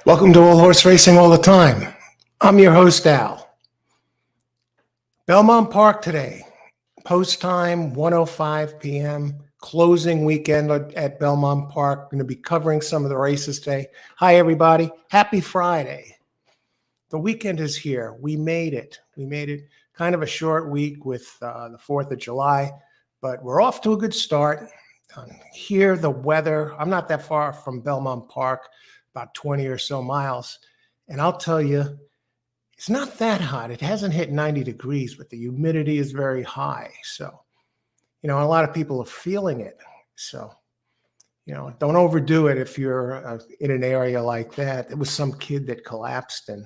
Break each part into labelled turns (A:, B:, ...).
A: Welcome to All Horse Racing All the Time. I'm your host, Al. Belmont Park today, post time, 1:05 p.m., closing weekend at Belmont Park. Going to be covering some of the races today. Hi, everybody. Happy Friday. The weekend is here. We made it. Kind of a short week with the 4th of July, but we're off to a good start. Here, the weather, I'm not that far from Belmont Park, about 20 or so miles. And I'll tell you, it's not that hot. It hasn't hit 90 degrees, but the humidity is very high. So, a lot of people are feeling it. So, don't overdo it if you're in an area like that. There was some kid that collapsed and,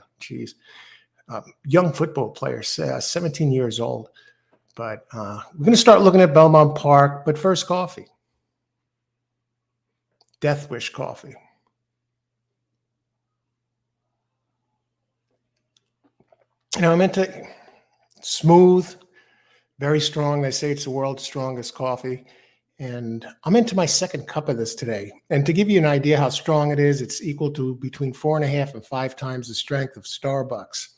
A: young football player, 17 years old. But we're going to start looking at Belmont Park. But first, coffee. Death Wish coffee. I'm into smooth, very strong. They say it's the world's strongest coffee. And I'm into my second cup of this today. And to give you an idea how strong it is, it's equal to between 4.5 and 5 times the strength of Starbucks.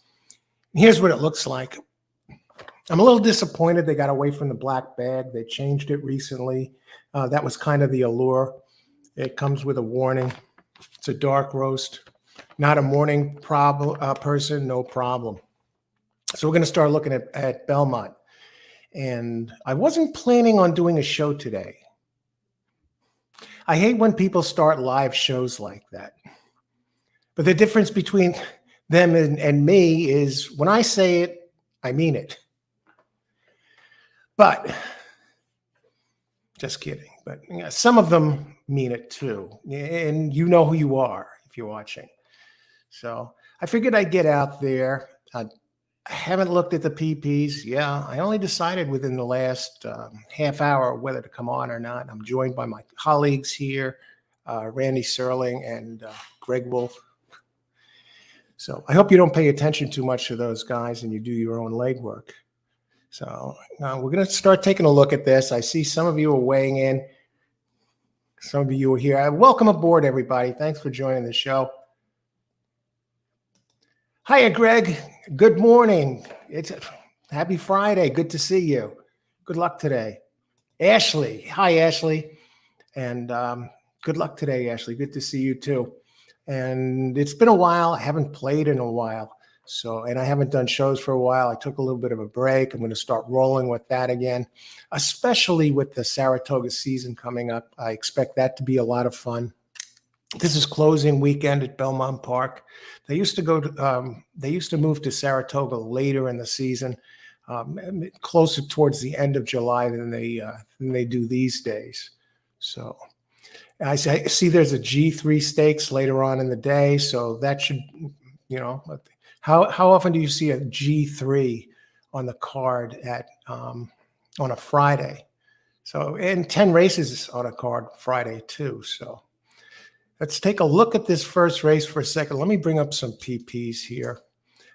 A: And here's what it looks like. I'm a little disappointed they got away from the black bag. They changed it recently. That was kind of the allure. It comes with a warning. It's a dark roast. Not a morning person, no problem. So we're going to start looking at Belmont. And I wasn't planning on doing a show today. I hate when people start live shows like that. But the difference between them and me is when I say it, I mean it. But, just kidding. But some of them mean it too. And you know who you are if you're watching. So I figured I'd get out there. I haven't looked at the PPs. Yeah, I only decided within the last half hour whether to come on or not. I'm joined by my colleagues here, Randy Serling and Greg Wolf. So I hope you don't pay attention too much to those guys and you do your own legwork. So we're going to start taking a look at this. I see some of you are weighing in. Some of you are here. Welcome aboard, everybody. Thanks for joining the show. Hiya, Greg. Good morning. It's happy Friday. Good to see you. Good luck today. Ashley. Hi, Ashley. And good luck today, Ashley. Good to see you too. And it's been a while. I haven't played in a while. And I haven't done shows for a while. I took a little bit of a break. I'm going to start rolling with that again, especially with the Saratoga season coming up. I expect that to be a lot of fun. This is closing weekend at Belmont Park. They used to move to Saratoga later in the season, closer towards the end of July than they do these days. So I see there's a G3 Stakes later on in the day. So that should, how often do you see a G3 on the card on a Friday? So, and 10 races on a card Friday too. So. Let's take a look at this first race for a second. Let me bring up some PPs here.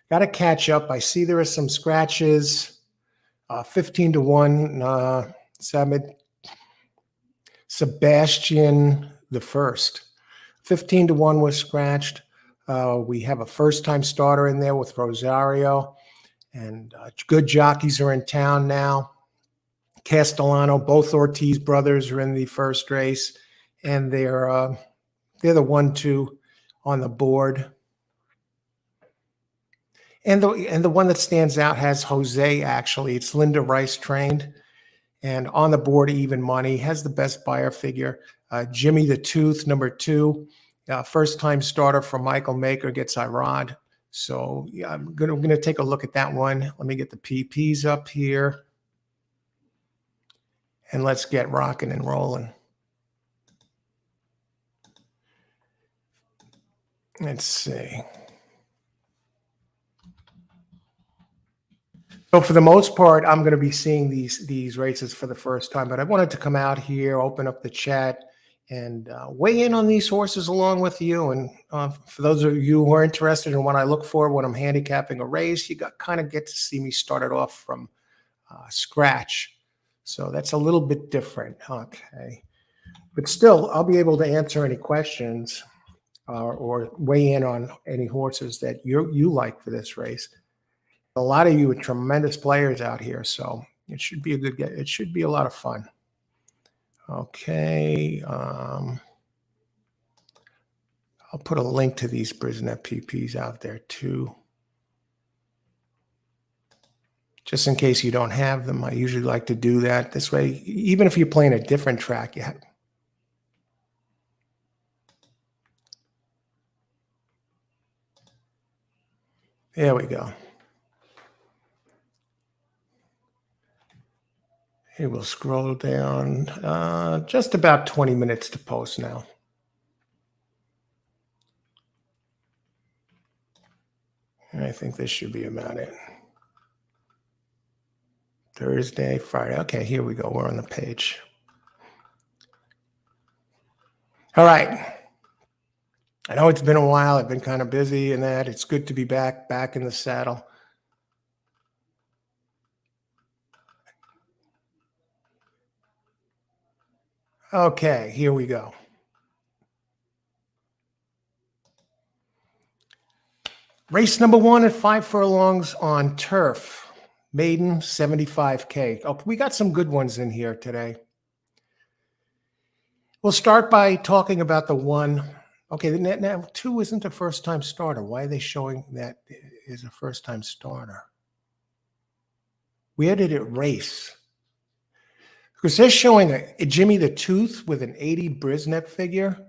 A: Got to catch up. I see there are some scratches. 15-1, Sebastian the First. 15-1 was scratched. We have a first-time starter in there with Rosario. And good jockeys are in town now. Castellano, both Ortiz brothers are in the first race. And they're the 1-2 on the board. And the one that stands out has Jose, actually. It's Linda Rice trained. And on the board, even money, has the best buyer figure. Jimmy the Tooth, number 2. First-time starter for Michael Maker, gets Irod. So yeah, I'm gonna take a look at that one. Let me get the PPs up here. And let's get rocking and rolling. Let's see. So for the most part, I'm going to be seeing these races for the first time, but I wanted to come out here, open up the chat, and weigh in on these horses along with you. And for those of you who are interested in what I look for when I'm handicapping a race, you kind of get to see me start it off from scratch. So that's a little bit different. Okay. But still, I'll be able to answer any questions. or weigh in on any horses that you like for this race. A lot of you are tremendous players out here, so it should be a good get. It should be a lot of fun. Okay. I'll put a link to these Brisnet PPs out there too. Just in case you don't have them, I usually like to do that. This way, even if you're playing a different track, you have. There we go. Here we'll scroll down. Just about 20 minutes to post now. And I think this should be about it. Thursday, Friday. Okay, here we go. We're on the page. All right. I know it's been a while. I've been kind of busy and that. It's good to be back in the saddle. Okay, here we go. Race number 1 at 5 furlongs on turf. Maiden 75K. Oh, we got some good ones in here today. We'll start by talking about the one. Okay, now 2 isn't a first-time starter. Why are they showing that is a first-time starter? Where did it race? Because they're showing a Jimmy the Tooth with an 80 Brisnet figure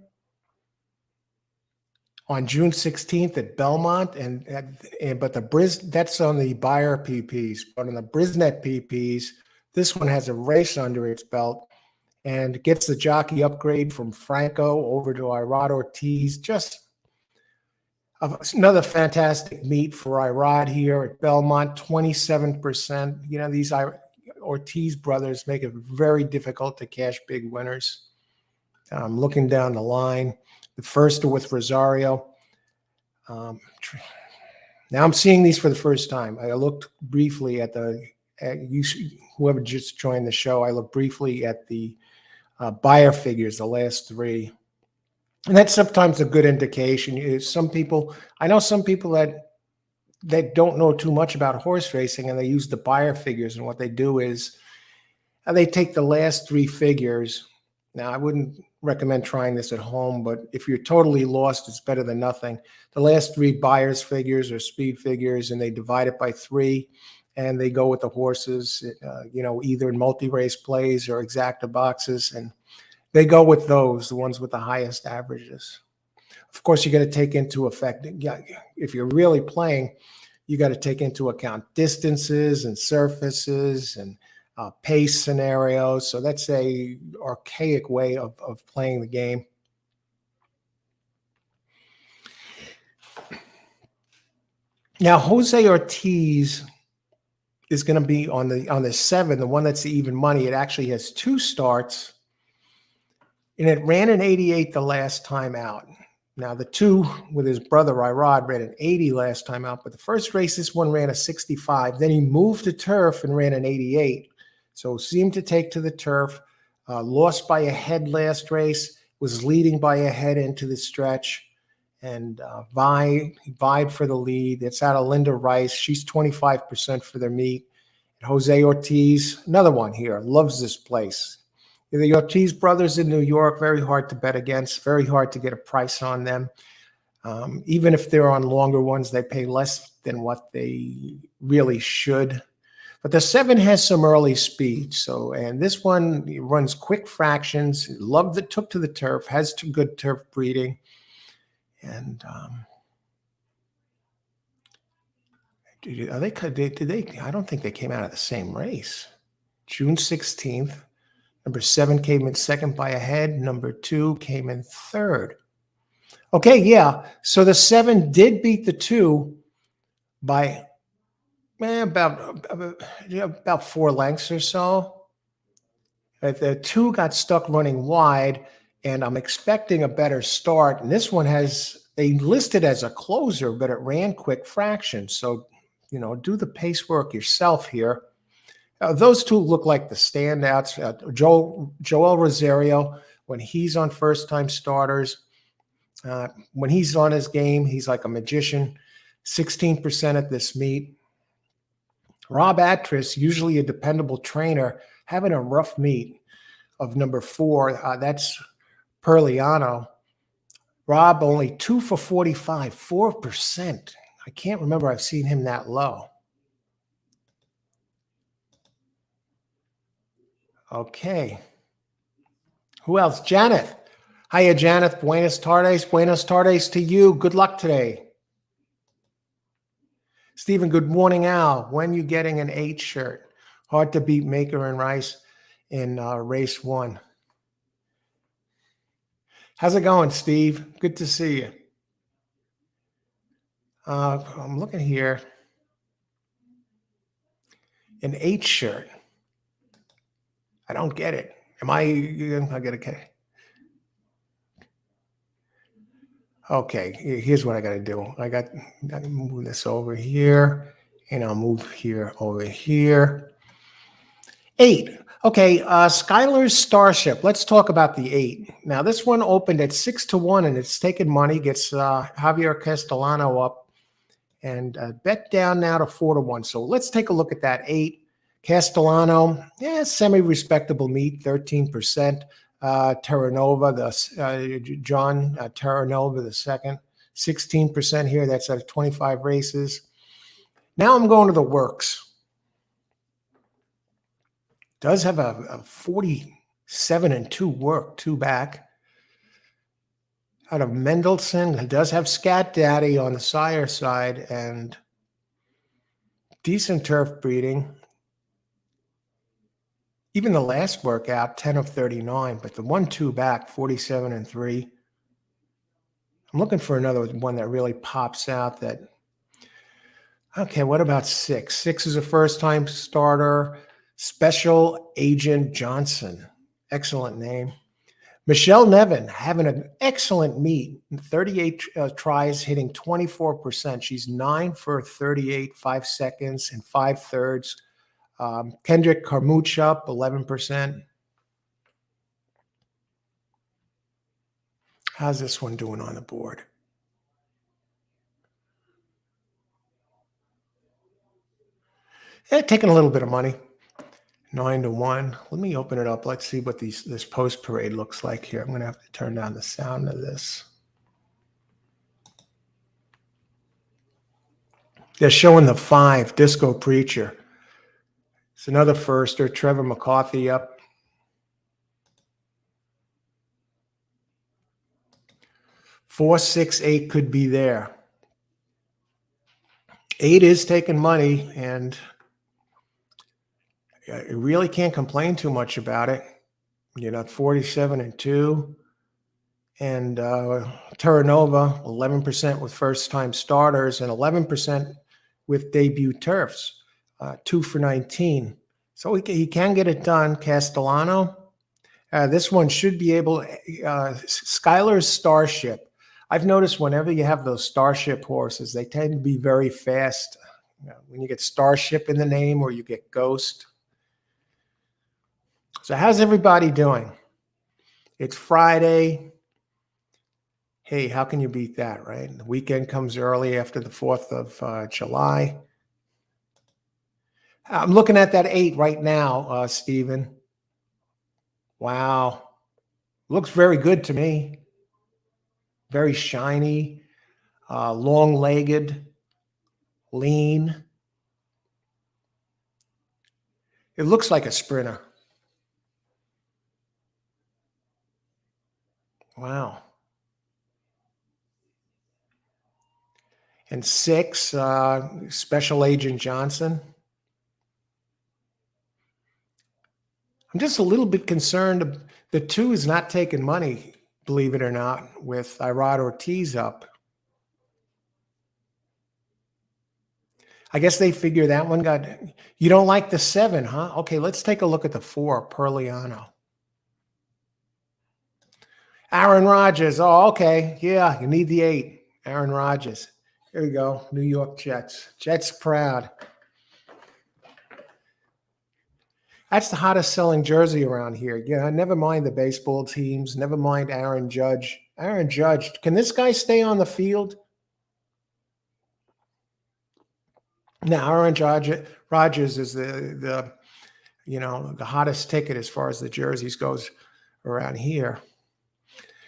A: on June 16th at Belmont, but that's on the Beyer PPs. But on the Brisnet PPs, this one has a race under its belt and gets the jockey upgrade from Franco over to Irad Ortiz. Just another fantastic meet for Irad here at Belmont, 27%. You know, these Ortiz brothers make it very difficult to cash big winners. Looking down the line, the first with Rosario. Now I'm seeing these for the first time. I looked briefly at whoever just joined the show. I looked briefly at the Beyer figures, the last 3. And that's sometimes a good indication. I know some people that don't know too much about horse racing, and they use the Beyer figures. And what they do is they take the last 3 figures. Now, I wouldn't recommend trying this at home, but if you're totally lost, it's better than nothing. The last 3 Beyer's figures or speed figures, and they divide it by 3, and they go with the horses, either in multi-race plays or exacta boxes, and they go with those, the ones with the highest averages. Of course, you got to take into effect, if you're really playing, you got to take into account distances and surfaces and pace scenarios. So that's a archaic way of playing the game. Now, Jose Ortiz is going to be on the 7, the one that's the even money. It actually has 2 starts, and it ran an 88 the last time out. Now, the 2 with his brother Irad ran an 80 last time out, but the first race, this one ran a 65. Then he moved to turf and ran an 88. So seemed to take to the turf, lost by a head last race, was leading by a head into the stretch, and vied for the lead. It's out of Linda Rice. She's 25% for their meet. And Jose Ortiz, another one here, loves this place. The Ortiz brothers in New York, very hard to bet against, very hard to get a price on them. Even if they're on longer ones, they pay less than what they really should. But the 7 has some early speed. And this one runs quick fractions, took to the turf, has good turf breeding. And I don't think they came out of the same race. June 16th. Number 7 came in second by a head. Number 2 came in third. Okay, yeah. So the 7 did beat the 2 by about 4 lengths or so. The 2 got stuck running wide, and I'm expecting a better start. And this one they listed as a closer, but it ran quick fractions. So, do the pace work yourself here. Those 2 look like the standouts. Joel Rosario, when he's on first-time starters, When he's on his game, he's like a magician. 16% at this meet. Rob Atris, usually a dependable trainer, having a rough meet of number 4. That's Perliano. Rob only 2 for 45, 4%. I can't remember I've seen him that low. Okay. Who else? Janet. Hiya, Janet. Buenas tardes. Buenas tardes to you. Good luck today. Stephen, good morning, Al. When you getting an 8 shirt? Hard to beat Maker and Rice in race 1. How's it going, Steve? Good to see you. I'm looking here. An 8 shirt. I don't get it. I get a. Okay, here's what I got to do. I got to move this over here, and I'll move here over here. 8. Okay, Skylar's Starship. Let's talk about the 8. Now, this one opened at 6-1, and it's taken money. Gets Javier Castellano up, and bet down now to 4-1. So let's take a look at that 8. Castellano, semi-respectable meet, 13%. Terranova, John Terranova the second, 16% here. That's at 25 races. Now I'm going to the works. Does have a 47-2 work, 2 back. Out of Mendelssohn, it does have Scat Daddy on the sire side and decent turf breeding. Even the last workout, 10 of 39, but the 1-2 back, 47-3. I'm looking for another one that really pops out that, okay, what about 6? 6 is a first-time starter. Special Agent Johnson. Excellent name. Michelle Nevin having an excellent meet. 38 tries, hitting 24%. She's 9 for 38, 5 seconds and 5/3. Kendrick Carmouche up 11%. How's this one doing on the board? Taking a little bit of money. 9-1. Let me open it up. Let's see what this post parade looks like here. I'm going to have to turn down the sound of this. They're showing the 5, Disco Preacher. It's another firster, Trevor McCarthy up. Four, 6, 8 could be there. 8 is taking money, and I really can't complain too much about it. 47-2. And Terranova, 11% with first-time starters and 11% with debut turfs. 2 for 19. So he can get it done. Castellano. This one should be able. Skylar's Starship. I've noticed whenever you have those Starship horses, they tend to be very fast. When you get Starship in the name or you get Ghost. So how's everybody doing? It's Friday. Hey, how can you beat that, right? The weekend comes early after the 4th of July. I'm looking at that 8 right now, Stephen. Wow. Looks very good to me. Very shiny, long-legged, lean. It looks like a sprinter. Wow. And 6, Special Agent Johnson. I'm just a little bit concerned. The 2 is not taking money, believe it or not, with Irad Ortiz up. I guess they figure that one got. You don't like the 7, huh? Okay, let's take a look at the 4, Perliano. Aaron Rodgers. Oh, okay. Yeah, you need the 8. Aaron Rodgers. Here we go. New York Jets. Jets proud. That's the hottest selling jersey around here. Yeah, never mind the baseball teams. Never mind Aaron Judge. Aaron Judge, can this guy stay on the field? Now, Aaron Rodgers is the the hottest ticket as far as the jerseys goes around here.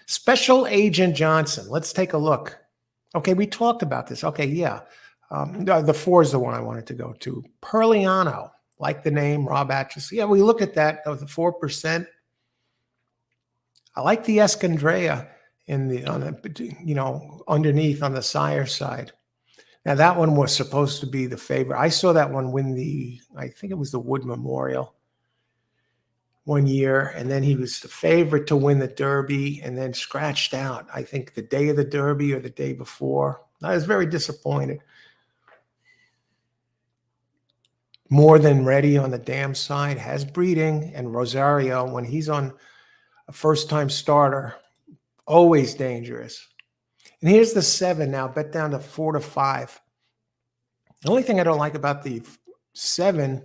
A: Special Agent Johnson. Let's take a look. Okay, we talked about this. Okay, yeah. The 4 is the one I wanted to go to. Perliano, like the name, Rob Atchis. Yeah, we look at that of the 4%. I like the Escandrea underneath on the sire side. Now that one was supposed to be the favorite. I saw that one win I think it was the Wood Memorial one year, and then he was the favorite to win the Derby and then scratched out, I think the day of the Derby or the day before. I was very disappointed. More Than Ready on the dam side has breeding, and Rosario, when he's on a first-time starter, always dangerous. And here's the 7 now, bet down to 4 to 5. The only thing I don't like about the 7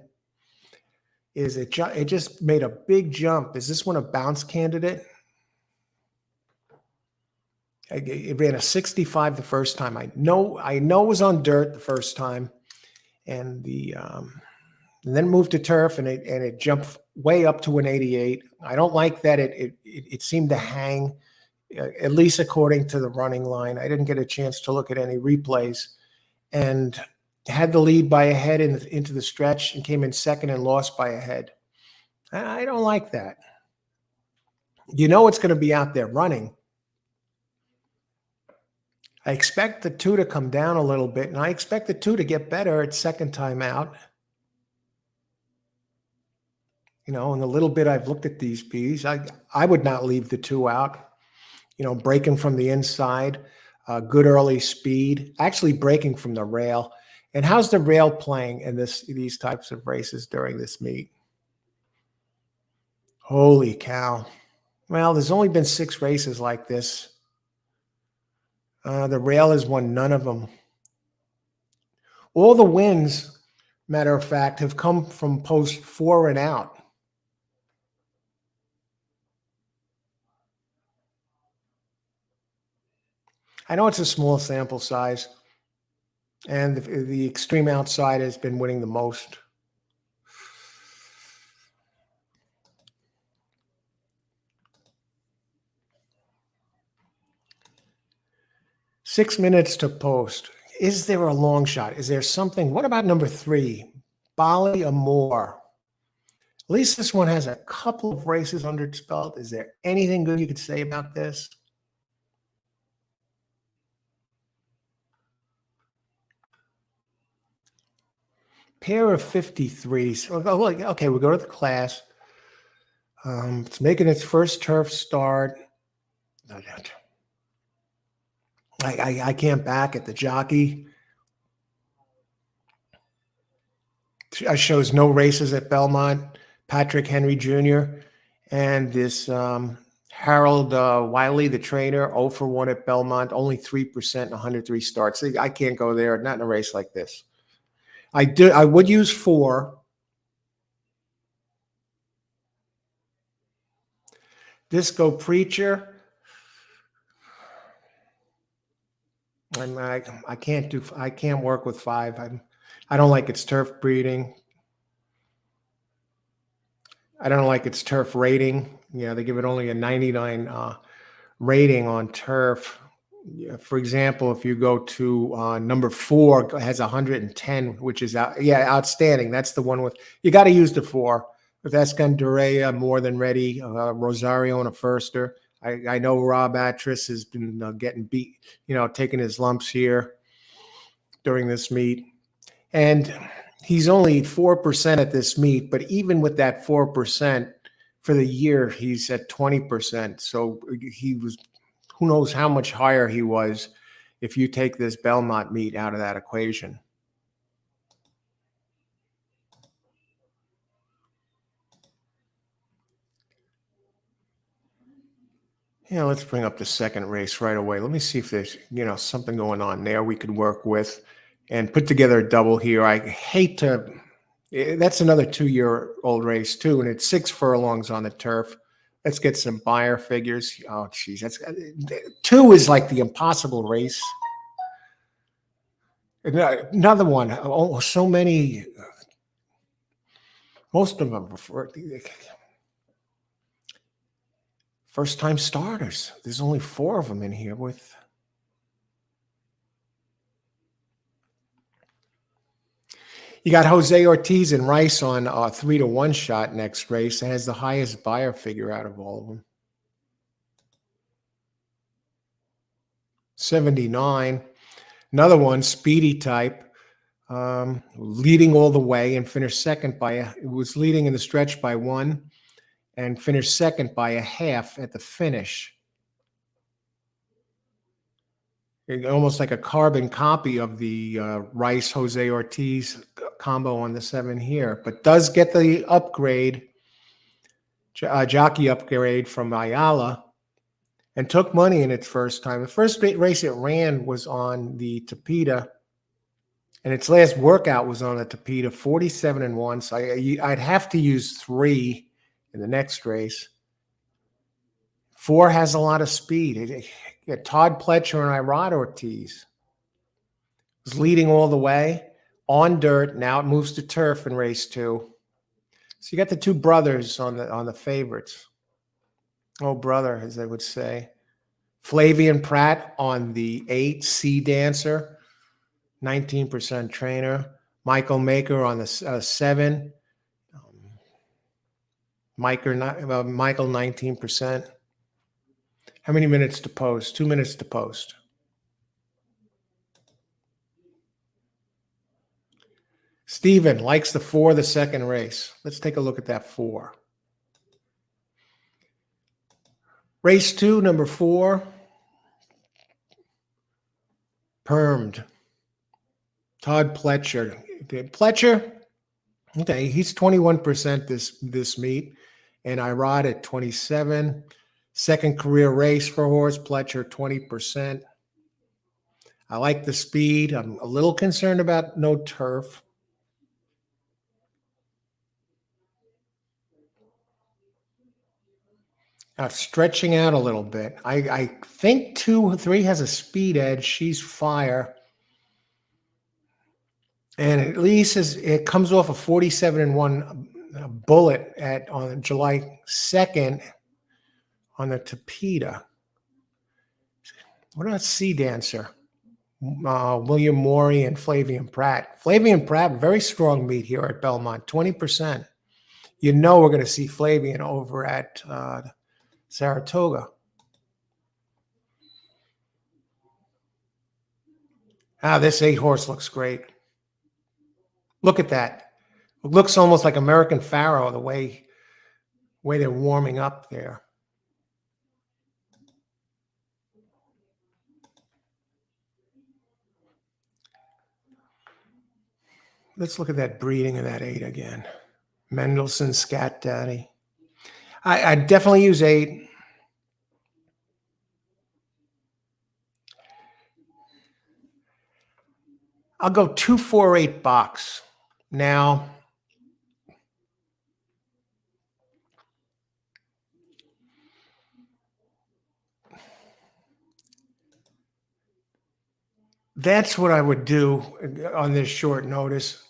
A: is it just made a big jump. Is this one a bounce candidate? It ran a 65 the first time. I know it was on dirt the first time, and and then moved to turf, and it jumped way up to an 88. I don't like that it seemed to hang, at least according to the running line. I didn't get a chance to look at any replays, and had the lead by a head into the stretch and came in second and lost by a head. I don't like that. You know it's going to be out there running. I expect the 2 to come down a little bit, and I expect the 2 to get better at second time out. In the little bit I've looked at these P's, I would not leave the 2 out. Breaking from the inside, good early speed, actually breaking from the rail. And how's the rail playing in these types of races during this meet? Holy cow. Well, there's only been 6 races like this. The rail has won none of them. All the wins, matter of fact, have come from post 4 and out. I know it's a small sample size, and the extreme outside has been winning the most. Six minutes to post. Is there a long shot? Is there something? What about number 3, Bali Amor? At least this one has a couple of races under its belt. Is there anything good you could say about this? Pair of 53s. Okay, we'll go to the class. It's making its first turf start. I can't back it. The jockey shows no races at Belmont. Patrick Henry Jr. and this Harold Wiley, the trainer, 0 for 1 at Belmont, only 3% and 103 starts. I can't go there, not in a race like this. I would use 4. Disco Preacher. I can't work with 5. I don't like its turf breeding. I don't like its turf rating. They give it only a 99 rating on turf. For example, if you go to number 4, it has 110, which is outstanding. That's the one with you got to use the 4 with Escandrea, More Than Ready, Rosario, and a firster. I know Rob Atchis has been getting beat, taking his lumps here during this meet. And he's only 4% at this meet, but even with that 4% for the year, he's at 20%. So he was, who knows how much higher he was if you take this Belmont meet out of that equation. Let's bring up the second race right away. Let me see if there's, something going on there we could work with and put together a double here. I hate to That's another 2-year-old race too, and it's 6 furlongs on the turf. Let's get some buyer figures. Oh, geez, that's 2 is like the impossible race. Another one. Oh, so many. Most of them are first-time starters. There's only 4 of them in here with. You got Jose Ortiz and Rice on 3-1 shot next race. It has the highest buyer figure out of all of them. 79. Another one, Speedy Type, leading all the way and finished second it was leading in the stretch by 1 and finished second by a half at the finish. Almost like a carbon copy of the Rice Jose Ortiz combo on the 7 here, but does get the upgrade, jockey upgrade from Ayala, and took money in its first time. The first race it ran was on the Tapeta, and its last workout was on the Tapeta, 47-1. So I'd have to use 3 in the next race. 4 has a lot of speed. Todd Pletcher and Irod Ortiz was leading all the way on dirt. Now it moves to turf in race 2. So you got the 2 brothers on the favorites. Oh, brother, as they would say. Flavian Pratt on the 8, Sea Dancer, 19% trainer. Michael Maker on the 7. Michael, 19%. How many minutes to post? 2 minutes to post. Steven likes the 4, the second race. Let's take a look at that 4. Race 2, number 4. Permed. Todd Pletcher. Pletcher, okay, he's 21% this meet, and Irod at 27. Second career race for horse Pletcher, 20%. I like the speed. I'm a little concerned about no turf. Stretching out a little bit. I think 2, 3 has a speed edge. She's fire. And at least it comes off a 47-1 bullet on July 2nd on the Tapeta. What about Sea Dancer? William Morey and Flavian Pratt. Flavian Pratt, very strong meet here at Belmont, 20%. You know we're going to see Flavian over at Saratoga. This 8 horse looks great. Look at that. It looks almost like American Pharaoh, the way they're warming up there. Let's look at that breeding of that 8 again. Mendelssohn, Scat Daddy. I definitely use 8. I'll go 2-4-8 box. Now, that's what I would do on this short notice.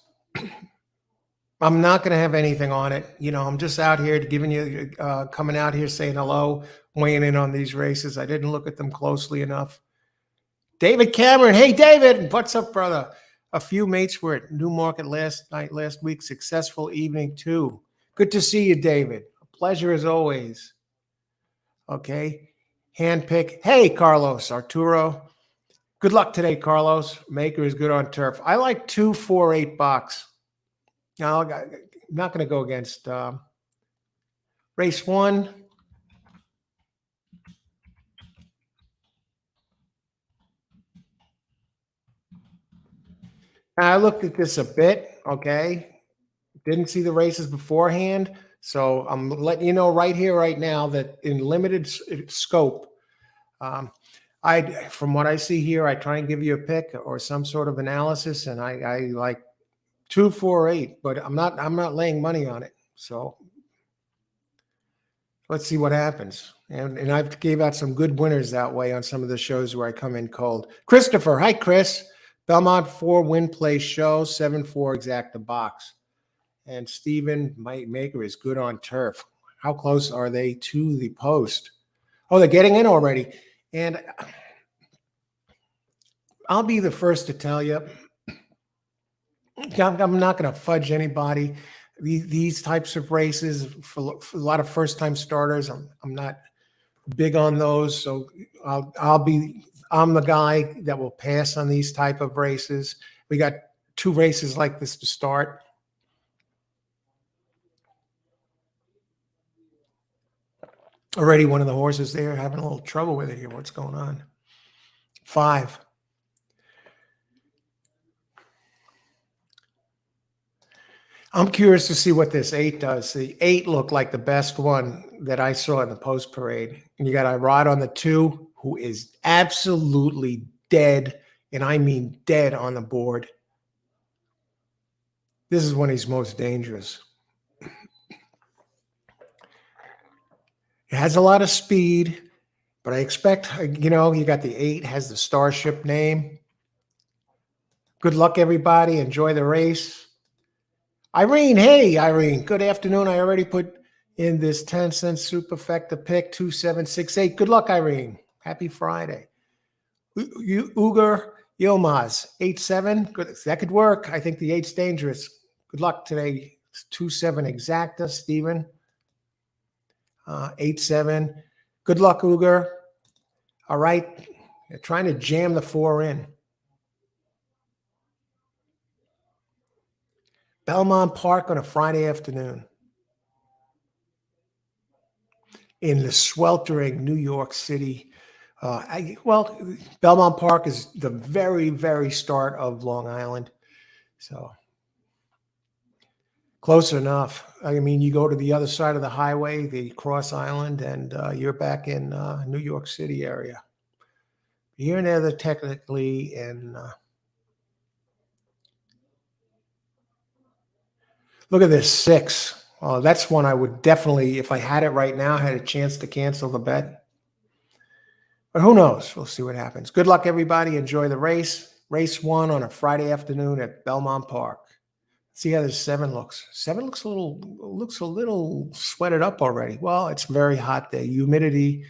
A: I'm not going to have anything on it. I'm just out here giving you, coming out here saying hello, weighing in on these races. I didn't look at them closely enough. David Cameron. Hey, David. What's up, brother? A few mates were at Newmarket last week. Successful evening, too. Good to see you, David. A pleasure as always. Okay. Handpick. Hey, Carlos Arturo. Good luck today, Carlos. Maker is good on turf. I like 2-4-8 box. Now, I'm not going to go against race 1. I looked at this a bit, okay? Didn't see the races beforehand, so I'm letting you know right here, right now, that in limited scope, from what I see here, I try and give you a pick or some sort of analysis, and I like 248, but I'm not laying money on it. So let's see what happens. And I've gave out some good winners that way on some of the shows where I come in cold. Christopher, hi Chris. Belmont 4 win play show, 7-4 exacta box. And Stephen Maker is good on turf. How close are they to the post? Oh, they're getting in already. And I'll be the first to tell you, I'm not going to fudge anybody. These types of races for a lot of first-time starters, I'm not big on those. So I'm the guy that will pass on these type of races. We got 2 races like this to start. Already one of the horses there having a little trouble with it here. What's going on? 5. I'm curious to see what this 8 does. The 8 looked like the best one that I saw in the post parade. And you got a rod on the 2 who is absolutely dead, and I mean dead on the board. This is when he's most dangerous. It has a lot of speed, but I expect, you got the 8, has the Starship name. Good luck, everybody. Enjoy the race. Irene, hey, Irene. Good afternoon. I already put in this 10-cent superfecta pick, 2768. Good luck, Irene. Happy Friday. Uger Yilmaz, 8-7. Good. That could work. I think the 8's dangerous. Good luck today. 2-7 exacta, Stephen. 8-7. Good luck, Uger. All right. They're trying to jam the 4 in. Belmont Park on a Friday afternoon in the sweltering New York City. Belmont Park is the very, very start of Long Island. So close enough. I mean, you go to the other side of the highway, the Cross Island, and you're back in New York City area. Here and there, they're technically in. Look at this 6. Oh, that's one I would definitely, if I had it right now, had a chance to cancel the bet. But who knows? We'll see what happens. Good luck, everybody. Enjoy the race. Race 1 on a Friday afternoon at Belmont Park. See how this 7 looks. 7 looks a little sweated up already. Well, it's very hot there. Humidity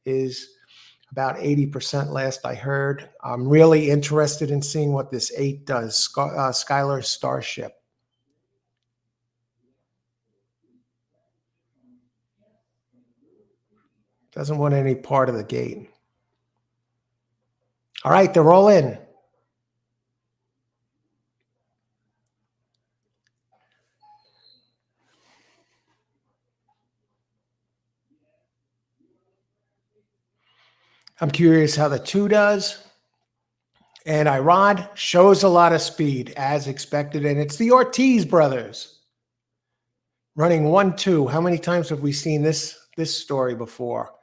A: is about 80% last I heard. I'm really interested in seeing what this 8 does. Skylar Starship. Doesn't want any part of the gate. All right, they're all in. I'm curious how the 2 does. And Iran shows a lot of speed as expected. And it's the Ortiz brothers running 1-2. How many times have we seen this story before?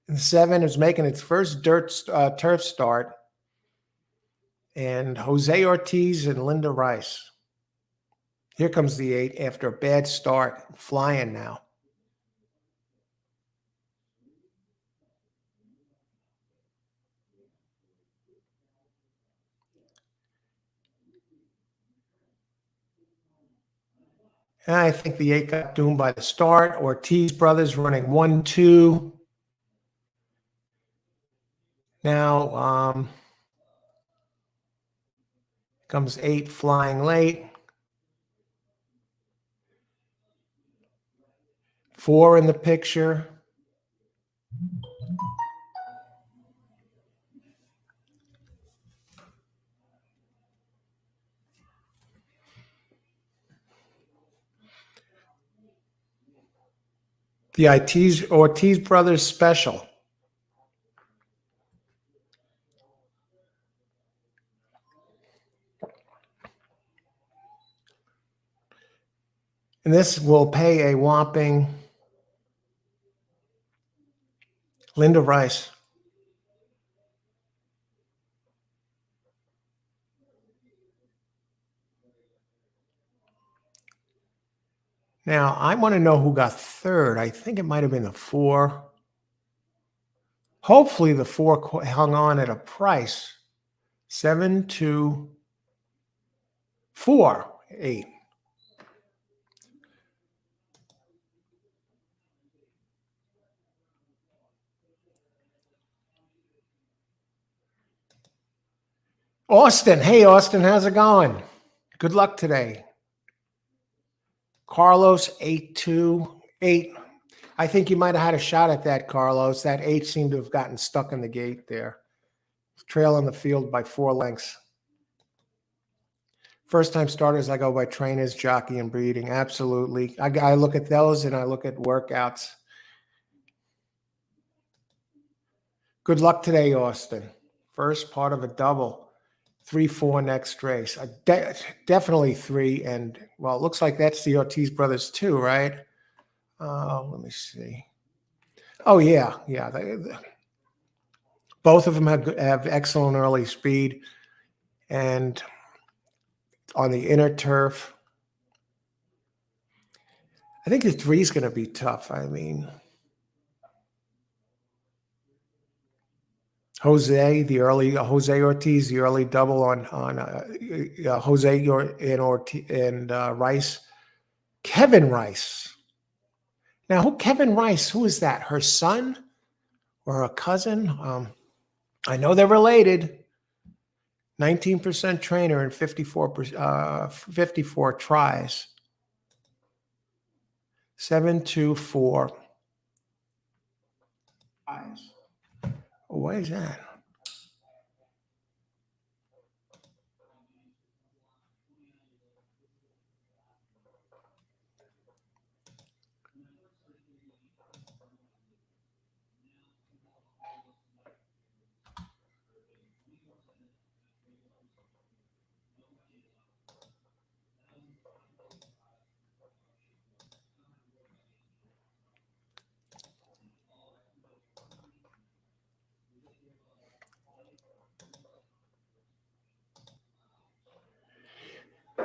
A: And the 7 is making its first turf start. And Jose Ortiz and Linda Rice. Here comes the 8 after a bad start, flying now. And I think the 8 got doomed by the start. Ortiz brothers running 1-2. Now comes 8 flying late. 4 in the picture. The Ortiz brothers special. And this will pay a whopping Linda Rice. Now, I want to know who got third. I think it might have been the 4. Hopefully, the 4 hung on at a price. 7248. Austin. Hey, Austin, how's it going? Good luck today. Carlos, 828. I think you might have had a shot at that, Carlos. That 8 seemed to have gotten stuck in the gate there. Trailing the field by 4 lengths. First time starters, I go by trainers, jockey, and breeding. Absolutely. I look at those and I look at workouts. Good luck today, Austin. First part of a double. 3-4 next race. Definitely 3. And, well, it looks like that's the Ortiz brothers too, right? Let me see. Oh, yeah. Yeah. Both of them have excellent early speed. And on the inner turf, I think the 3 is going to be tough. I mean, Jose Ortiz, the early double on Jose and Rice. Kevin Rice. Now, Kevin Rice? Who is that? Her son or a cousin? I know they're related. 19% trainer and 54 tries. 724. What is that?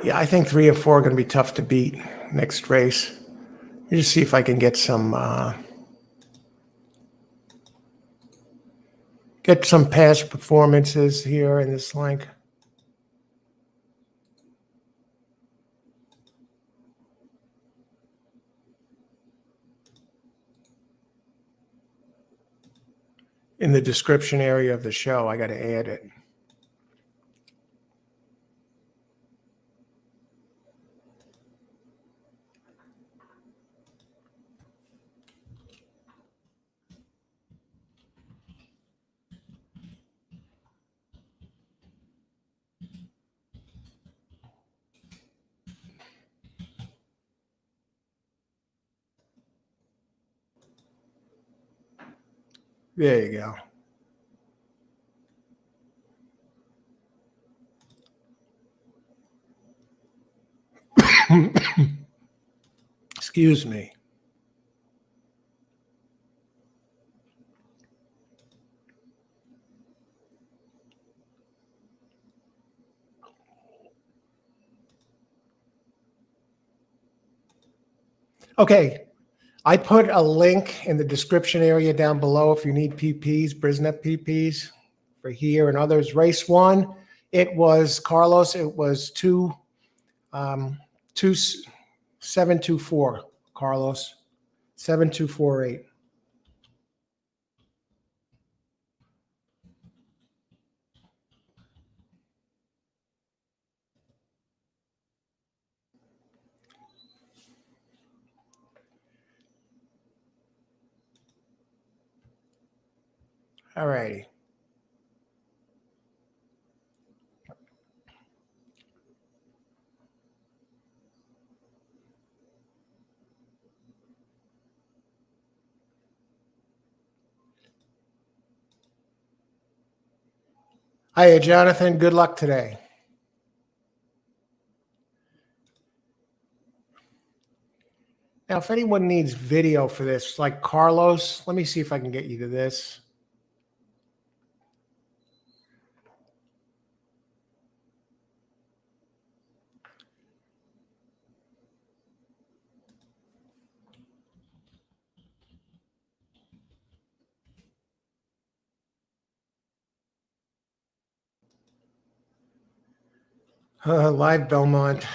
A: Yeah, I think 3 or 4 are going to be tough to beat next race. Let me just see if I can get some past performances here in this link. In the description area of the show, I got to add it. There you go. Excuse me. Okay, I put a link in the description area down below if you need PPs, Brisnet PPs for here and others. Race 1, it was Carlos. It was 724. Carlos, 7248. All righty. Hiya, Jonathan. Good luck today. Now, if anyone needs video for this, like Carlos, let me see if I can get you to this. Live Belmont.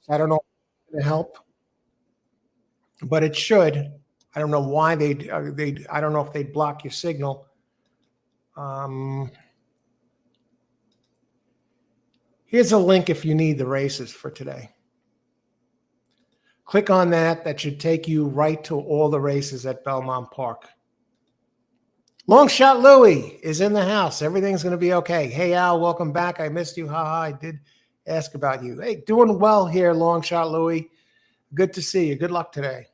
A: I don't know if it's going to help, but it should. I don't know why they. I don't know if they block your signal. Um, Here's a link if you need the races for today. Click on that. That should take you right to all the races at Belmont Park. Long Shot Louie is in the house. Everything's going to be okay. Hey, Al, welcome back. I missed you. Haha, I did ask about you. Hey, doing well here, Long Shot Louie. Good to see you. Good luck today.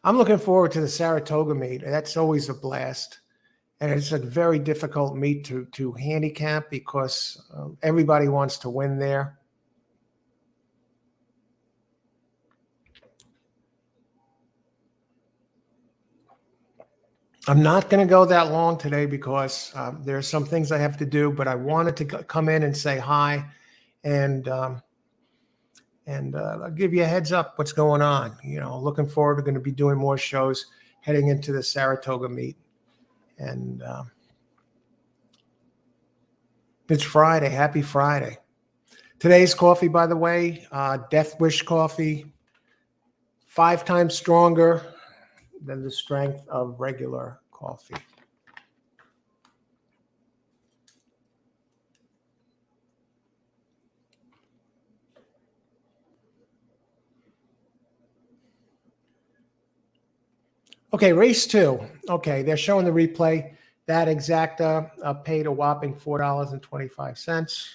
A: I'm looking forward to the Saratoga meet. That's always a blast. And it's a very difficult meet to handicap because everybody wants to win there. I'm not going to go that long today because there are some things I have to do, but I wanted to come in and say hi and I'll give you a heads up what's going on. You know, looking forward to going to be doing more shows heading into the Saratoga meet. And it's Friday. Happy Friday. Today's coffee, by the way, Death Wish coffee, 5 times stronger than the strength of regular coffee. Okay, race 2. Okay, they're showing the replay. That exacta paid a whopping $4.25.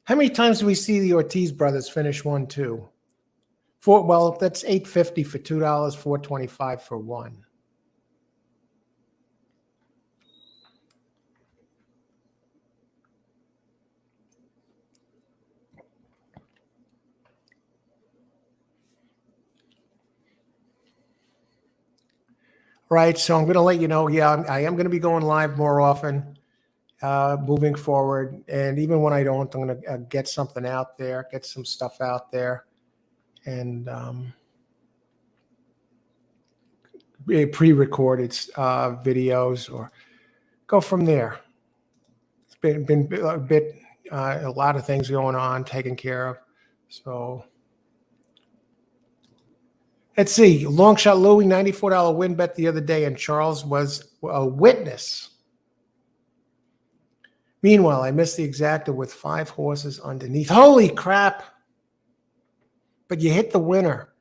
A: How many times do we see the Ortiz brothers finish 1-2? Well, that's $8.50 for $2, $4.25 for 1. Right, so I'm going to let you know. Yeah, I am going to be going live more often moving forward. And even when I don't, I'm going to get something out there, get some stuff out there, and pre-recorded videos, or go from there. It's been a bit, a lot of things going on, taken care of. So let's see. Long Shot Louie, $94 win bet the other day, and Charles was a witness. Meanwhile, I missed the exacta with 5 horses underneath. Holy crap! But you hit the winner.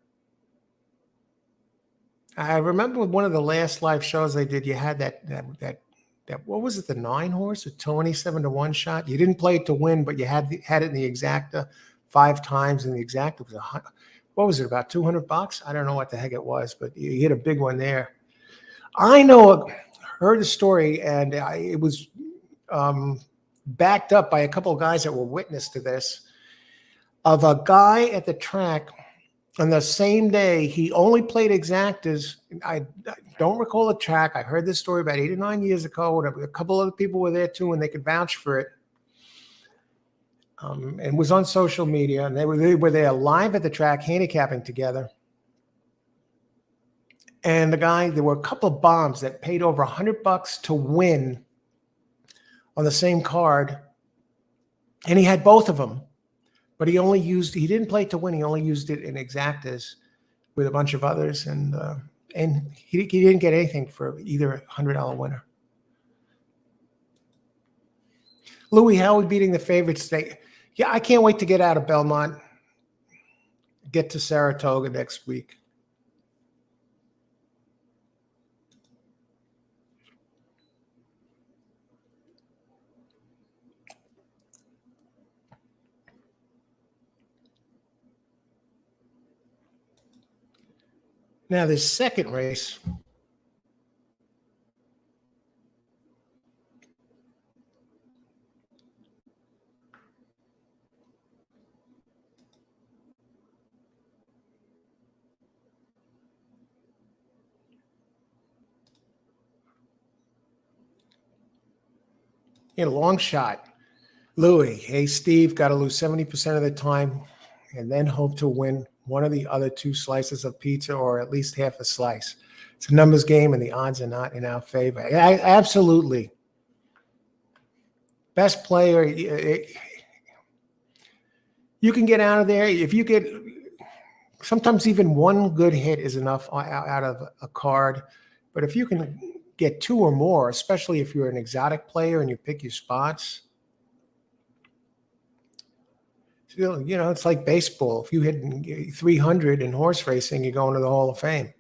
A: I remember one of the last live shows I did, you had that what was it, the 9 horse, a 27-1 shot? You didn't play it to win, but you had it in the exacta 5 times, and the exacta was what was it, about $200? I don't know what the heck it was, but you hit a big one there. I heard the story, and it was backed up by a couple of guys that were witness to this, of a guy at the track on the same day. He only played exactas. I don't recall the track. I heard this story about 8 or 9 years ago. A couple other people were there too, and they could vouch for it. And was on social media, and they were there live at the track, handicapping together. And there were a couple of bombs that paid over $100 to win on the same card, and he had both of them, but he didn't play to win. He only used it in exactas with a bunch of others, and he didn't get anything for either $100 winner. Louis, how are we beating the favorites today? Yeah, I can't wait to get out of Belmont, get to Saratoga next week. Now, this second race, Long shot. Louis, hey, Steve, got to lose 70% of the time and then hope to win one of the other 2 slices of pizza or at least half a slice. It's a numbers game and the odds are not in our favor. Absolutely. Best player, you can get out of there. If you get, sometimes even one good hit is enough out of a card. But if you can get 2 or more, especially if you're an exotic player and you pick your spots, it's like baseball. If you hit 300 in horse racing, you're going to the Hall of Fame.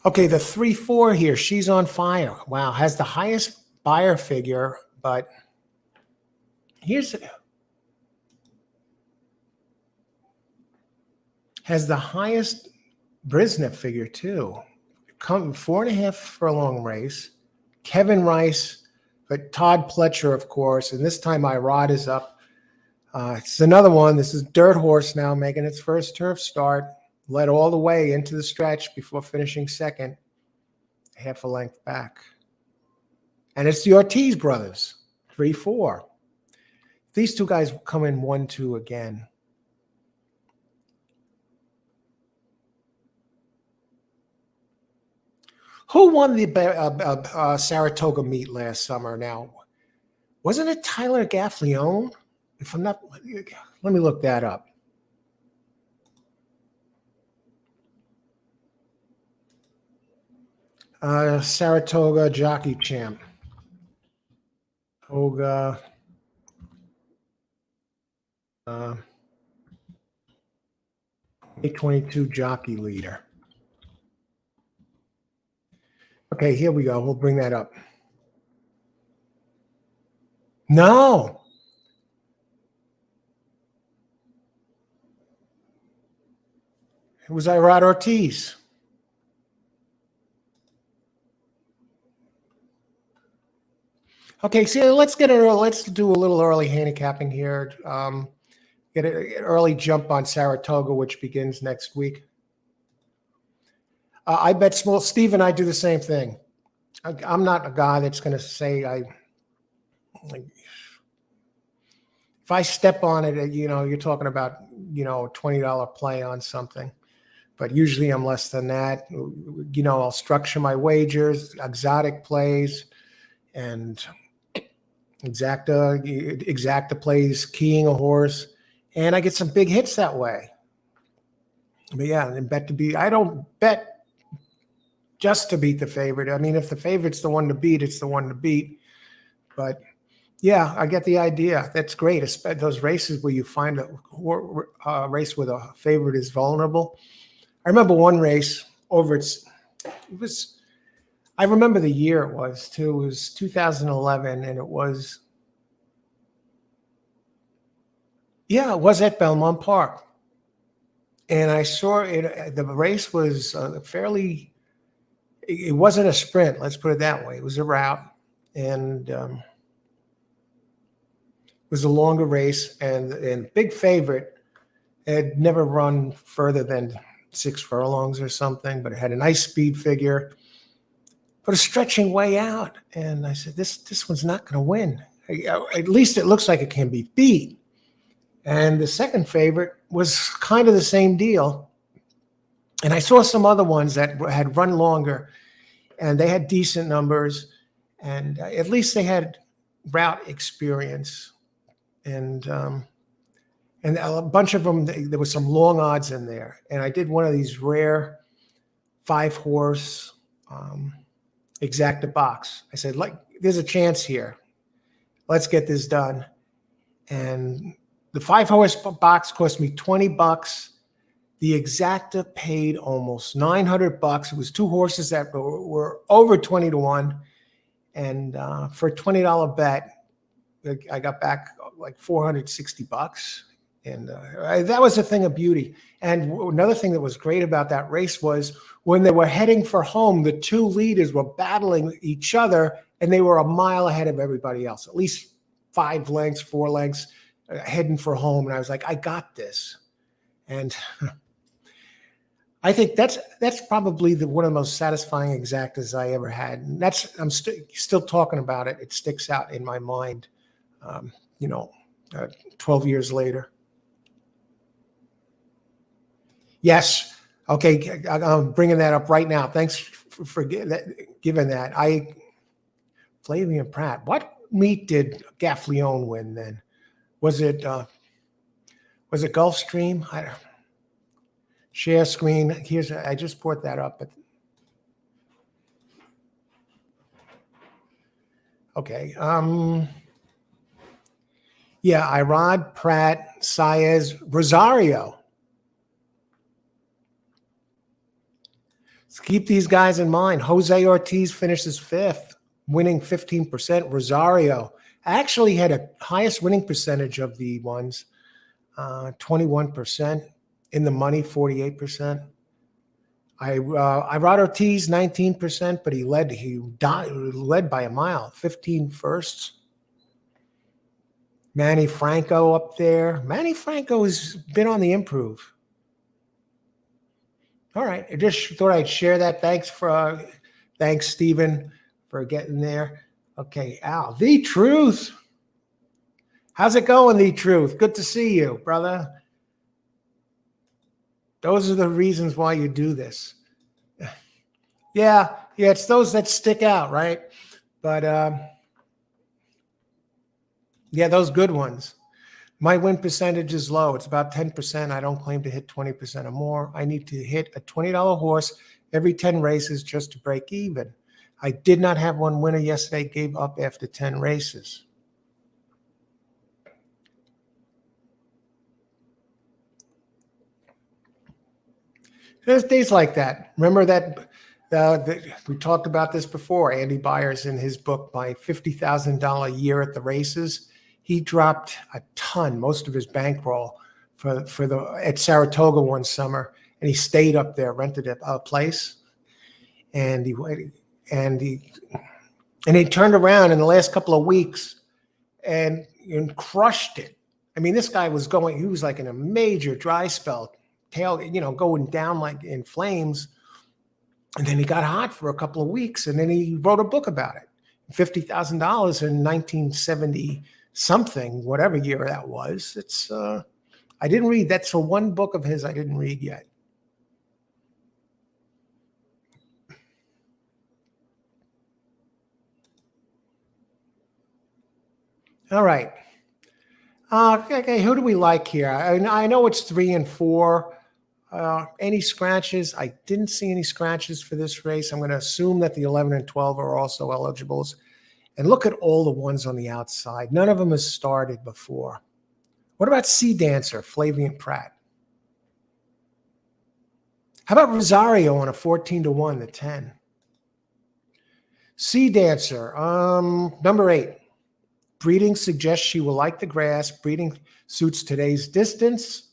A: Okay, the 3-4 here, she's on fire. Wow, has the highest buyer figure, but has the highest Brisnet figure too. 4.5 for a long race. Kevin Rice, but Todd Pletcher, of course, and this time Irod is up. It's another one. This is Dirt Horse now making its first turf start. Led all the way into the stretch before finishing second, half a length back. And it's the Ortiz brothers, 3-4. These 2 guys come in 1-2 again. Who won the Saratoga meet last summer now? Wasn't it Tyler Gaffleone? If I'm not, let me look that up. Saratoga jockey champ. Toga. 2022 jockey leader. Okay, here we go. We'll bring that up. No. It was Irod Ortiz. Okay, so let's do a little early handicapping here. Get an early jump on Saratoga, which begins next week. I bet small. Steve and I do the same thing. I'm not a guy that's going to say if I step on it, you're talking about, a $20 play on something. But usually I'm less than that. I'll structure my wagers, exotic plays, and exacta plays, keying a horse, and I get some big hits that way. But yeah, and I don't bet just to beat the favorite. I mean, if the favorite's the one to beat, it's the one to beat. But yeah, I get the idea. That's great. Those races where you find a race where the favorite is vulnerable. I remember one race I remember the year it was too. It was 2011, and it was at Belmont Park. And I saw it. The race was it wasn't a sprint. Let's put it that way. It was a route, and it was a longer race. And big favorite had never run further than 6 furlongs or something, but it had a nice speed figure, but a stretching way out. And I said, this one's not going to win. At least it looks like it can be beat. And the second favorite was kind of the same deal. And I saw some other ones that had run longer, and they had decent numbers, and at least they had route experience. And a bunch of them, there was some long odds in there. And I did one of these rare 5-horse exacta box. I said, there's a chance here. Let's get this done. And the 5-horse box cost me $20. The exacta paid almost $900. It was 2 horses that were over 20 to 1. And for a $20 bet, I got back like $460. And that was a thing of beauty. And another thing that was great about that race was when they were heading for home, the 2 leaders were battling each other, and they were a mile ahead of everybody else, at least 5 lengths, 4 lengths, heading for home. And I was like, I got this. And I think that's probably one of the most satisfying exactas I ever had. And I'm still talking about it. It sticks out in my mind, um, you know, 12 years later. Yes. Okay. I'm bringing that up right now. Thanks for giving that. Flavian Pratt. What meet did Gaffleone win then? Was it Gulfstream? Share screen. I just brought that up. But okay. Yeah, Irad, Pratt, Saez, Rosario. Let's keep these guys in mind. Jose Ortiz finishes 5th, winning 15%. Rosario actually had a highest winning percentage of the ones, 21%. In the money, 48%. Irad Ortiz, 19%, but he led by a mile, 15 firsts. Manny Franco up there. Manny Franco has been on the improve. All right. I just thought I'd share that. Thanks, Stephen, for getting there. Okay, Al. The Truth. How's it going, The Truth? Good to see you, brother. Those are the reasons why you do this. Yeah, it's those that stick out, right? But yeah, those good ones. My win percentage is low. It's about 10%. I don't claim to hit 20% or more. I need to hit a $20 horse every 10 races just to break even. I did not have one winner yesterday, gave up after 10 races. There's days like that. Remember that we talked about this before. Andy Byers in his book, My $50,000 Year at the Races, he dropped a ton, most of his bankroll at Saratoga one summer, and he stayed up there, rented a place, and he turned around in the last couple of weeks and crushed it. I mean, this guy he was like in a major dry spell, going down like in flames. And then he got hot for a couple of weeks, and then he wrote a book about it. $50,000 in 1970 something, whatever year that was. I didn't read. That's the one book of his I didn't read yet. All right. Okay, who do we like here? I know it's 3 and 4. Any scratches? I didn't see any scratches for this race. I'm going to assume that the 11 and 12 are also eligibles. And look at all the ones on the outside. None of them has started before. What about Sea Dancer, Flavian Pratt? How about Rosario on a 14-1, the 10? Sea Dancer, number 8. Breeding suggests she will like the grass. Breeding suits today's distance.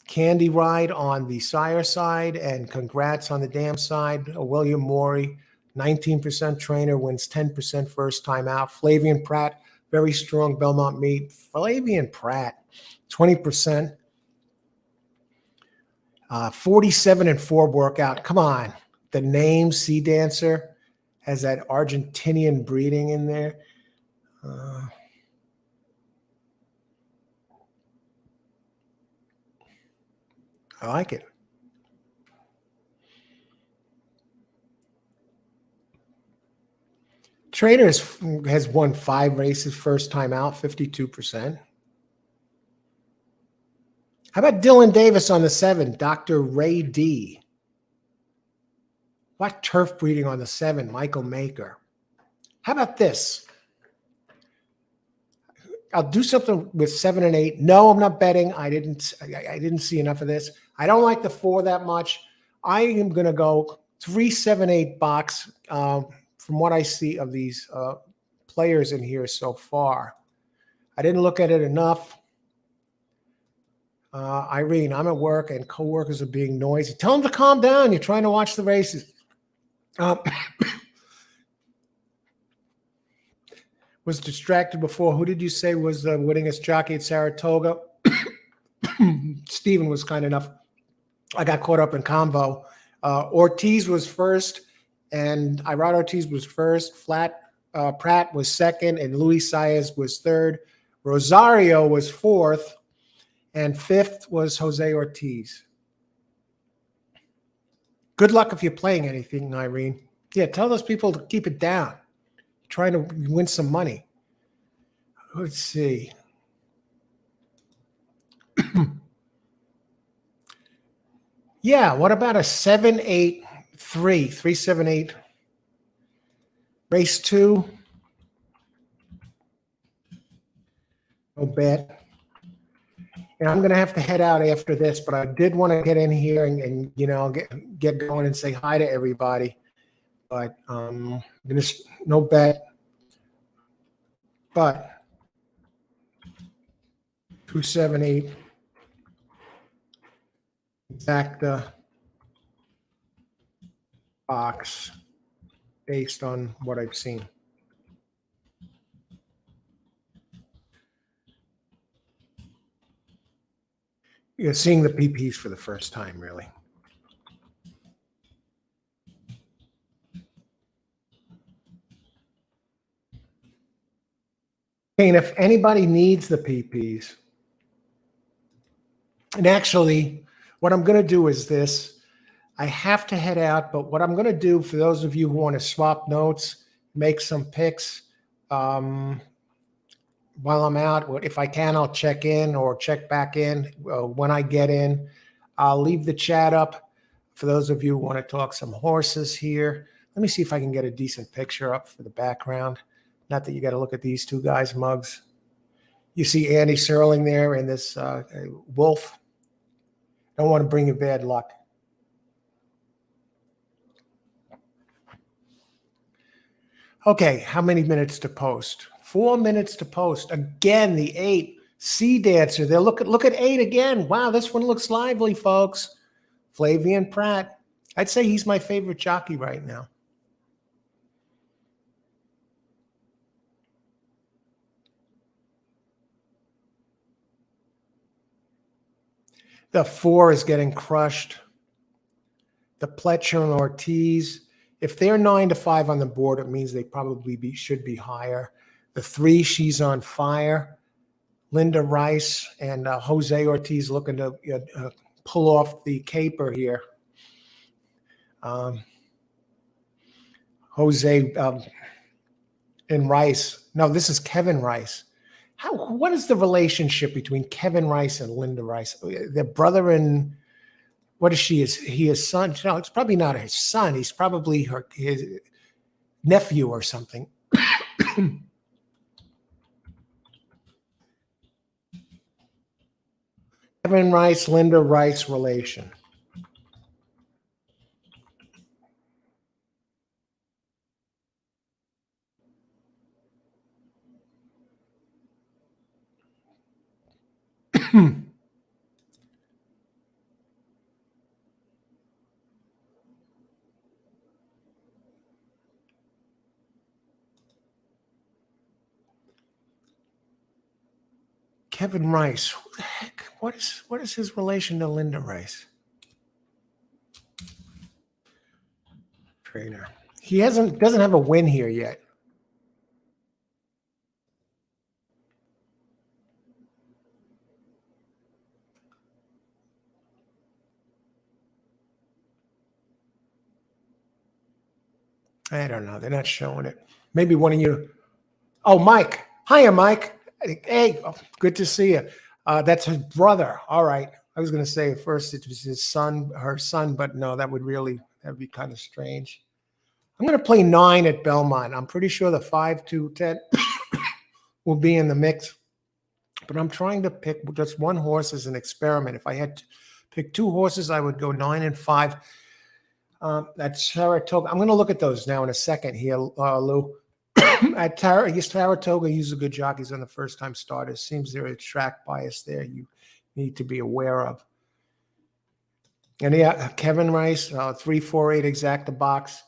A: Candy Ride on the sire side, and Congrats on the dam side. William Morey, 19% trainer, wins 10% first time out. Flavian Pratt, very strong Belmont meet. Flavian Pratt, 20%. 47 and 4 workout. Come on. The name Sea Dancer has that Argentinian breeding in there. I like it. Trainer has won 5 races first time out, 52%. How about Dylan Davis on the 7, Dr. Ray D? What turf breeding on the 7, Michael Maker? How about this? I'll do something with 7 and 8. No, I'm not betting. I didn't see enough of this. I don't like the 4 that much. I am going to go 3, 7, 8 box from what I see of these players in here so far. I didn't look at it enough. Irene, I'm at work and coworkers are being noisy. Tell them to calm down. You're trying to watch the races. Was distracted before. Who did you say was the winningest jockey at Saratoga? Stephen was kind enough I got caught up in convo. Ortiz was first, and Irad Ortiz was first. Pratt was second, and Luis Saez was third. Rosario was fourth, and fifth was Jose Ortiz. Good luck if you're playing anything, Irene. Yeah, tell those people to keep it down. Trying to win some money. Let's see. Yeah, what about a 7-8-3, 3-7-8, race 2? No bet. And I'm going to have to head out after this, but I did want to get in here and get going and say hi to everybody. But no bet. But 278 exacta box based on what I've seen. You're seeing the PPs for the first time, really. And if anybody needs the PPs, and actually, what I'm going to do is this. I have to head out, but what I'm going to do for those of you who want to swap notes, make some picks while I'm out, if I can, I'll check in or check back in when I get in. I'll leave the chat up for those of you who want to talk some horses here. Let me see if I can get a decent picture up for the background. Not that you got to look at these two guys' mugs. You see Andy Serling there and this Wolf. Don't want to bring you bad luck. Okay, how many minutes to post? 4 minutes to post. Again, the 8 Sea Dancer. There, look at 8 again. Wow, this one looks lively, folks. Flavian Pratt. I'd say he's my favorite jockey right now. The 4 is getting crushed. The Pletcher and Ortiz. If they're 9-5 on the board, it means they probably should be higher. The 3, she's on fire. Linda Rice and Jose Ortiz looking to pull off the caper here. Jose and Rice. No, this is Kevin Rice. What is the relationship between Kevin Rice and Linda Rice? Their brother and what is she? Is he his son? No, it's probably not his son. He's probably his nephew or something. Kevin Rice, Linda Rice relation. Kevin Rice. Who the heck? What is his relation to Linda Rice? Trainer. He doesn't have a win here yet. I don't know. They're not showing it. Maybe one of you. Oh, Mike. Hiya, Mike. Hey, good to see you. That's his brother. All right. I was going to say at first it was his son, her son, but no, that'd be kind of strange. I'm going to play 9 at Belmont. I'm pretty sure the 5, 2, 10 will be in the mix, but I'm trying to pick just one horse as an experiment. If I had to pick 2 horses, I would go 9 and 5. That's Saratoga. I'm going to look at those now in a second here, Lou. At Saratoga, use a good jockeys on the first-time starters. Seems there's a track bias there you need to be aware of. And yeah, Kevin Rice, 348 exacta box.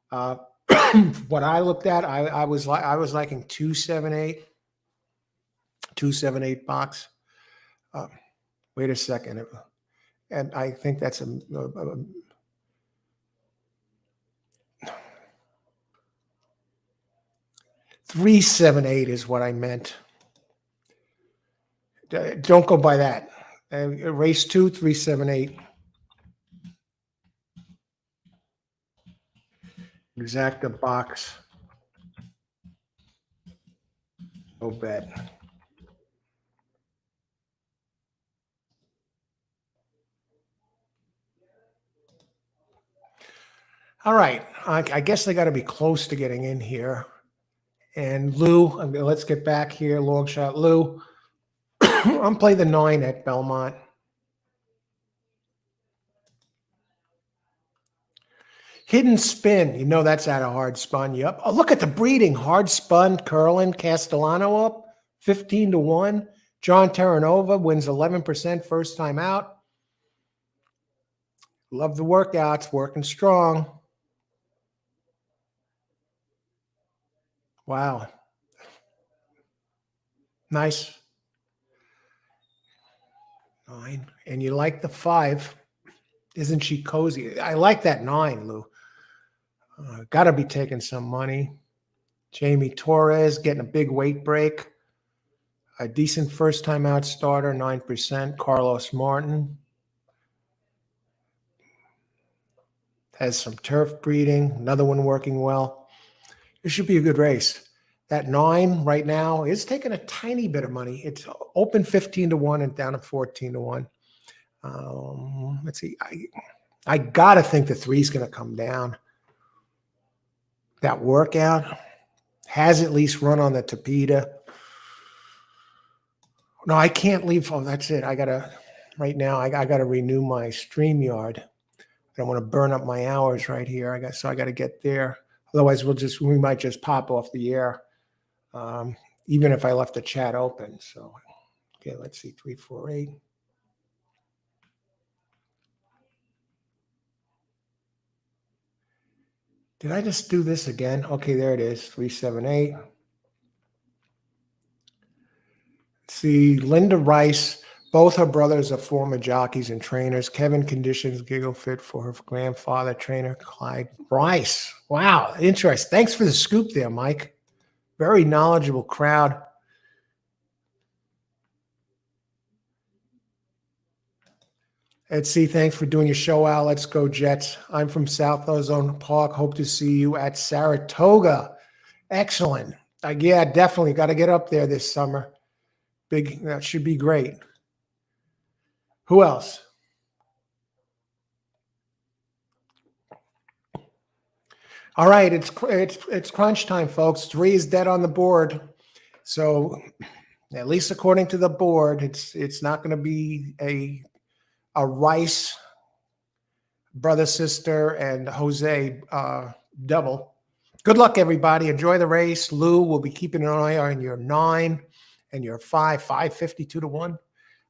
A: What I looked at, I was liking 278 box. Wait a second. And I think that's a 378 is what I meant. Don't go by that. Race 2, 378. Exacta box. No bet. All right. I guess they got to be close to getting in here. And Lou, let's get back here. Long shot, Lou. I'm playing the 9 at Belmont. Hidden spin. You know that's out of hard spun. Yep. Oh, look at the breeding. Hard spun, Curlin, Castellano up 15-1. John Terranova wins 11% first time out. Love the workouts. Working strong. Wow. Nice. 9. And you like the 5. Isn't she cozy? I like that 9, Lou. Got to be taking some money. Jamie Torres getting a big weight break. A decent first time out starter, 9%. Carlos Martin has some turf breeding. Another one working well. This should be a good race. That 9 right now is taking a tiny bit of money. It's open 15-1 and down to 14-1. Let's see. I got to think the 3 is going to come down. That workout has at least run on the Tapeta. No, I can't leave. Oh, that's it. I got to, right now, I got to renew my StreamYard. I don't want to burn up my hours right here. So I got to get there. Otherwise, we might just pop off the air, even if I left the chat open. So, okay, let's see, 348. Did I just do this again? Okay, there it is, 378. See, Linda Rice, both her brothers are former jockeys and trainers. Kevin conditions Giggle Fit for her grandfather, trainer Clyde Rice. Wow, interesting. Thanks for the scoop there, Mike. Very knowledgeable crowd. Let's see, thanks for doing your show, Al. Let's go, Jets. I'm from South Ozone Park. Hope to see you at Saratoga. Excellent. Yeah, definitely got to get up there this summer. That should be great. Who else? All right, it's crunch time, folks. 3 is dead on the board. So at least according to the board, it's not going to be a Rice brother, sister, and Jose double. Good luck, everybody. Enjoy the race. Lou will be keeping an eye on your 9 and your 552-1.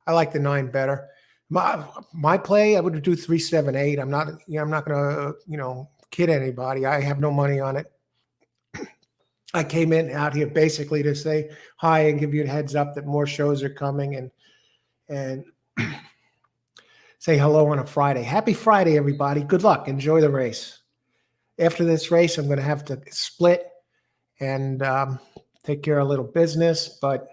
A: I like the 9 better. My play, I would do 378. I'm not going to kid anybody. I have no money on it. I came out here basically to say hi and give you a heads up that more shows are coming and say hello on a Friday. Happy Friday, everybody. Good luck. Enjoy the race. After this race, I'm going to have to split and take care of a little business, but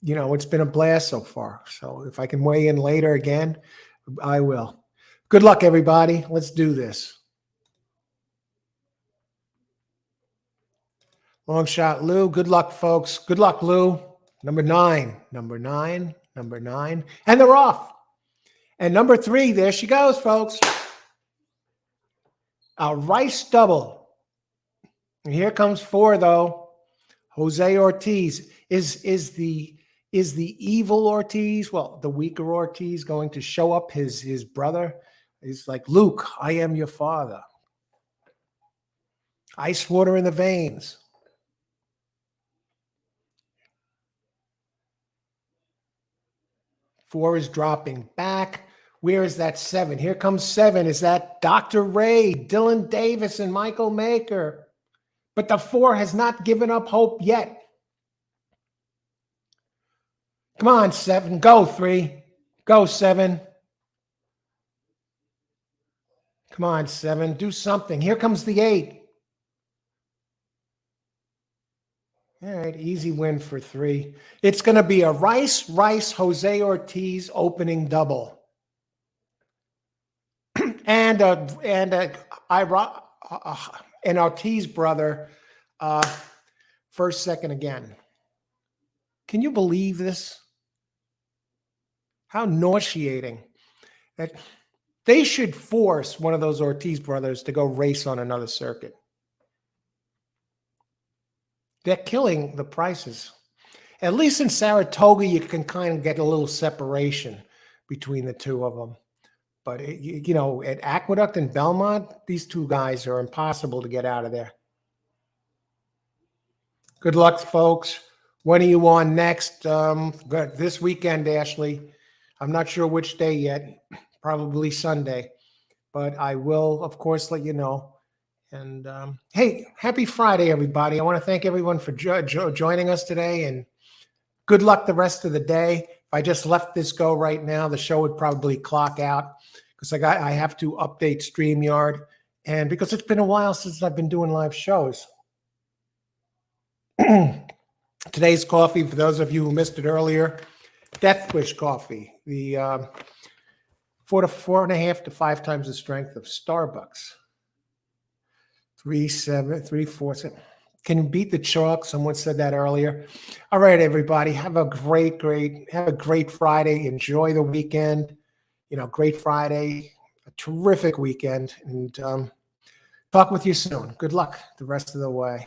A: it's been a blast so far. So if I can weigh in later again, I will. Good luck, everybody. Let's do this. Long shot, Lou. Good luck, folks. Good luck, Lou. Number 9. And they're off. And number 3, there she goes, folks. A Rice double. And here comes 4, though. Jose Ortiz. Is the evil Ortiz, well, the weaker Ortiz, going to show up his brother? He's like, Luke, I am your father. Ice water in the veins. Four is dropping back. Where is that 7? Here comes 7. Is that Dr. Ray, Dylan Davis, and Michael Maker? But the 4 has not given up hope yet. Come on, 7. Go, 3. Go, 7. Come on, 7. Do something. Here comes the 8. All right, easy win for 3. It's going to be a Rice, Jose Ortiz opening double. and an Ortiz brother, first, second again. Can you believe this? How nauseating. That they should force one of those Ortiz brothers to go race on another circuit. They're killing the prices. At least in Saratoga, you can kind of get a little separation between the two of them. But, at Aqueduct and Belmont, these two guys are impossible to get out of there. Good luck, folks. When are you on next? This weekend, Ashley. I'm not sure which day yet. Probably Sunday. But I will, of course, let you know. And hey, happy Friday, everybody. I want to thank everyone for joining us today. And good luck the rest of the day. If I just left this go right now, the show would probably clock out because I have to update StreamYard. And because it's been a while since I've been doing live shows. Today's coffee, for those of you who missed it earlier, Death Wish coffee. The 4.5 to 5 times the strength of Starbucks. 3.7. Can you beat the chalk? Someone said that earlier. All right, everybody. Have a great Friday. Enjoy the weekend. Great Friday. A terrific weekend. And talk with you soon. Good luck the rest of the way.